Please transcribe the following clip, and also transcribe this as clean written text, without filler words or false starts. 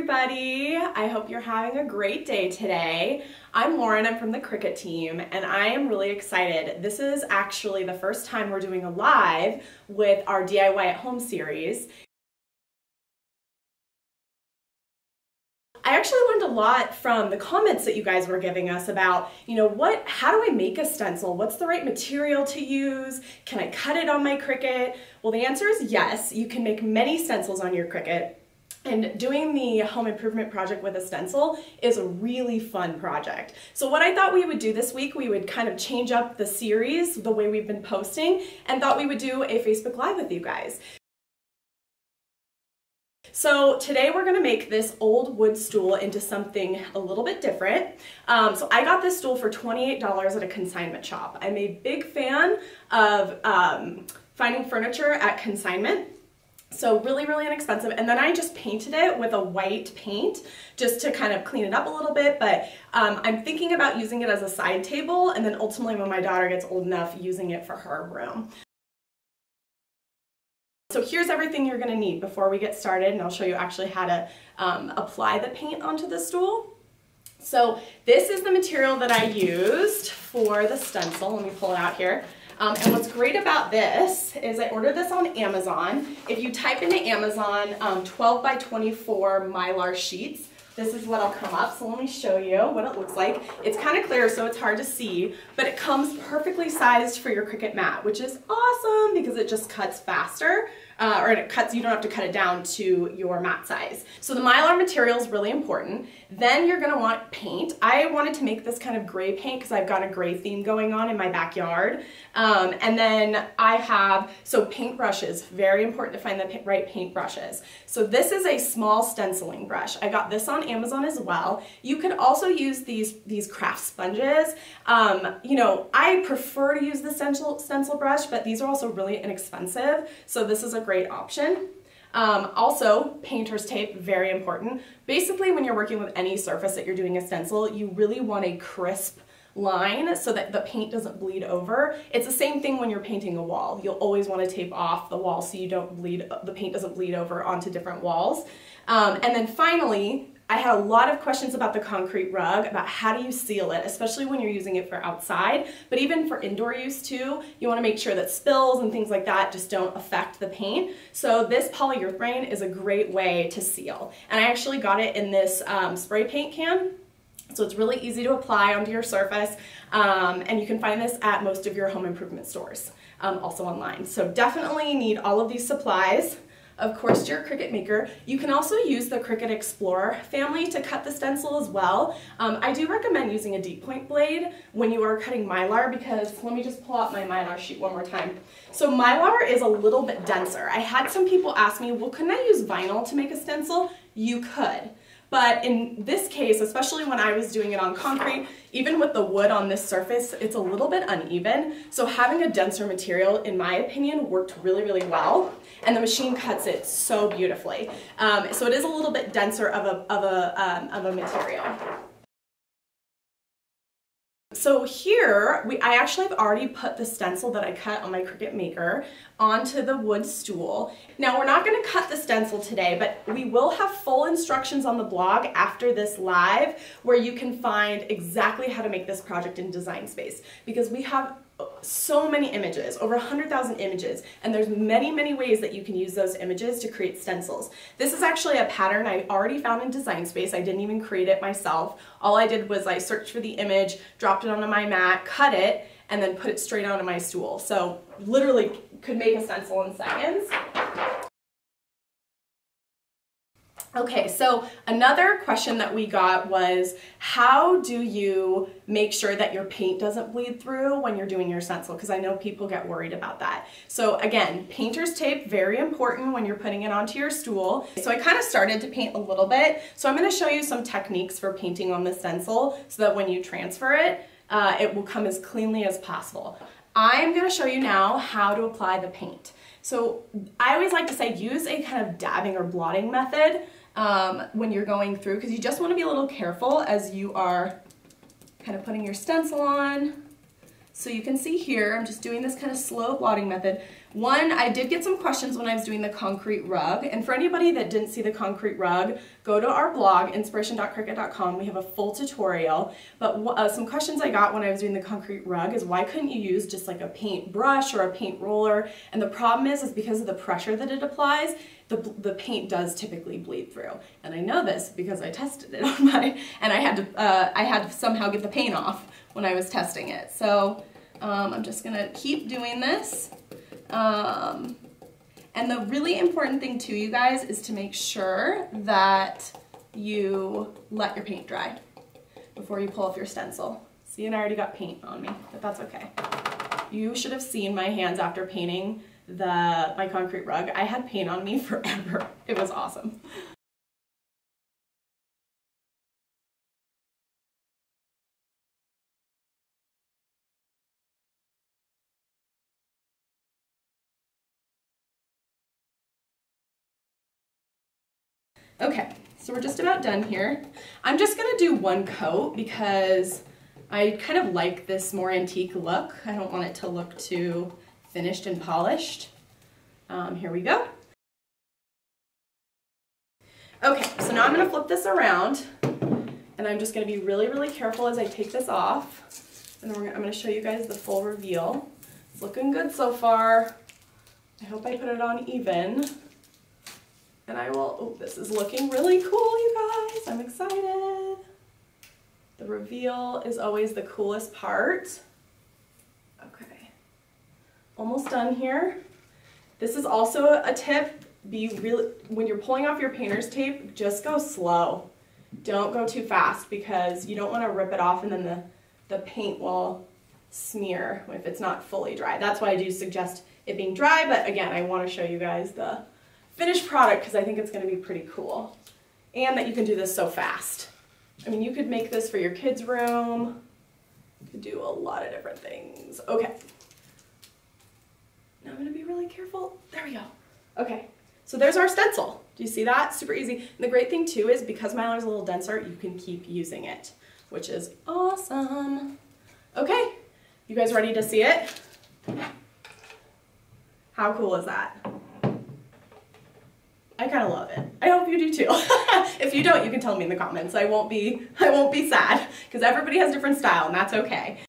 everybody. I hope you're having a great day today. I'm Lauren, I'm from the Cricut team, and I am really excited. This is actually the first time we're doing a live with our DIY at home series. I actually learned a lot from the comments that you guys were giving us about, how do I make a stencil? What's the right material to use? Can I cut it on my Cricut? Well, the answer is yes. You can make many stencils on your Cricut. And doing the home improvement project with a stencil is a really fun project. So what I thought we would do this week, we would kind of change up the series, the way we've been posting, and thought we would do a Facebook Live with you guys. So today we're going to make this old wood stool into something a little bit different. So I got this stool for $28 at a consignment shop. I'm a big fan of finding furniture at consignment. So really, really inexpensive. And then I just painted it with a white paint just to kind of clean it up a little bit. But I'm thinking about using it as a side table, and then ultimately when my daughter gets old enough, using it for her room. So here's everything you're going to need before we get started, and I'll show you actually how to apply the paint onto the stool. So this is the material that I used for the stencil. Let me pull it out here. And what's great about this is I ordered this on Amazon. If you type into Amazon 12 by 24 Mylar sheets, this is what'll come up. So let me show you what it looks like. It's kind of clear, so it's hard to see, but it comes perfectly sized for your Cricut mat, which is awesome because it just cuts faster. You don't have to cut it down to your mat size. So the Mylar material is really important. Then you're gonna want paint. I wanted to make this kind of gray paint because I've got a gray theme going on in my backyard. And then I have, paint brushes, very important to find the right paint brushes. So this is a small stenciling brush. I got this on Amazon as well. You could also use these craft sponges. I prefer to use the stencil brush, but these are also really inexpensive. So this is a great option. Also, painter's tape, very important. Basically, when you're working with any surface that you're doing a stencil, you really want a crisp line so that the paint doesn't bleed over. It's the same thing when you're painting a wall. You'll always want to tape off the wall so the paint doesn't bleed over onto different walls. And then finally, I had a lot of questions about the concrete rug, about how do you seal it, especially when you're using it for outside, but even for indoor use too, you want to make sure that spills and things like that just don't affect the paint. So this polyurethane is a great way to seal. And I actually got it in this spray paint can. So it's really easy to apply onto your surface, and you can find this at most of your home improvement stores, also online. So definitely need all of these supplies. Of course, your Cricut Maker. You can also use the Cricut Explorer family to cut the stencil as well. I do recommend using a deep point blade when you are cutting Mylar because, let me just pull out my Mylar sheet one more time. So Mylar is a little bit denser. I had some people ask me, well, couldn't I use vinyl to make a stencil? You could. But in this case, especially when I was doing it on concrete, even with the wood on this surface, it's a little bit uneven. So having a denser material, in my opinion, worked really, really well. And the machine cuts it so beautifully. So it is a little bit denser of a material. So here, I actually have already put the stencil that I cut on my Cricut Maker onto the wood stool. Now we're not going to cut the stencil today, but we will have full instructions on the blog after this live where you can find exactly how to make this project in Design Space, because we have so many images, over 100,000 images, and there's many, many ways that you can use those images to create stencils. This is actually a pattern I already found in Design Space. I didn't even create it myself. All I did was I searched for the image, dropped it onto my mat, cut it, and then put it straight onto my stool. So literally could make a stencil in seconds. Okay, so another question that we got was, how do you make sure that your paint doesn't bleed through when you're doing your stencil? Because I know people get worried about that. So again, painter's tape, very important when you're putting it onto your stool. So I kind of started to paint a little bit. So I'm going to show you some techniques for painting on the stencil so that when you transfer it, it will come as cleanly as possible. I'm going to show you now how to apply the paint. So I always like to say use a kind of dabbing or blotting method when you're going through, because you just want to be a little careful as you are kind of putting your stencil on. So you can see here, I'm just doing this kind of slow blotting method. One, I did get some questions when I was doing the concrete rug, and for anybody that didn't see the concrete rug, go to our blog, inspiration.cricut.com. We have a full tutorial, but some questions I got when I was doing the concrete rug is why couldn't you use just like a paint brush or a paint roller? And the problem is because of the pressure that it applies, the paint does typically bleed through. And I know this because I tested it on and I had to somehow get the paint off when I was testing it. So I'm just gonna keep doing this. And the really important thing too, you guys, is to make sure that you let your paint dry before you pull off your stencil. See, and I already got paint on me, but that's okay. You should have seen my hands after painting my concrete rug. I had paint on me forever. It was awesome. Okay, so we're just about done here. I'm just gonna do one coat because I kind of like this more antique look. I don't want it to look too finished and polished. Here we go. Okay, so now I'm gonna flip this around and I'm just gonna be really, really careful as I take this off. And then I'm gonna show you guys the full reveal. It's looking good so far. I hope I put it on even. And I will, oh, this is looking really cool, you guys. I'm excited. The reveal is always the coolest part. Okay, almost done here. This is also a tip. When you're pulling off your painter's tape, just go slow. Don't go too fast because you don't want to rip it off and then the paint will smear if it's not fully dry. That's why I do suggest it being dry, but again, I want to show you guys the finished product because I think it's going to be pretty cool. And that you can do this so fast. I mean, you could make this for your kids' room. You could do a lot of different things. Okay. Now I'm going to be really careful. There we go. Okay. So there's our stencil. Do you see that? Super easy. And the great thing too is because Mylar is a little denser, you can keep using it, which is awesome. Okay. You guys ready to see it? How cool is that? I kind of love it. I hope you do too. If you don't, you can tell me in the comments. I won't be sad because everybody has different style and that's okay.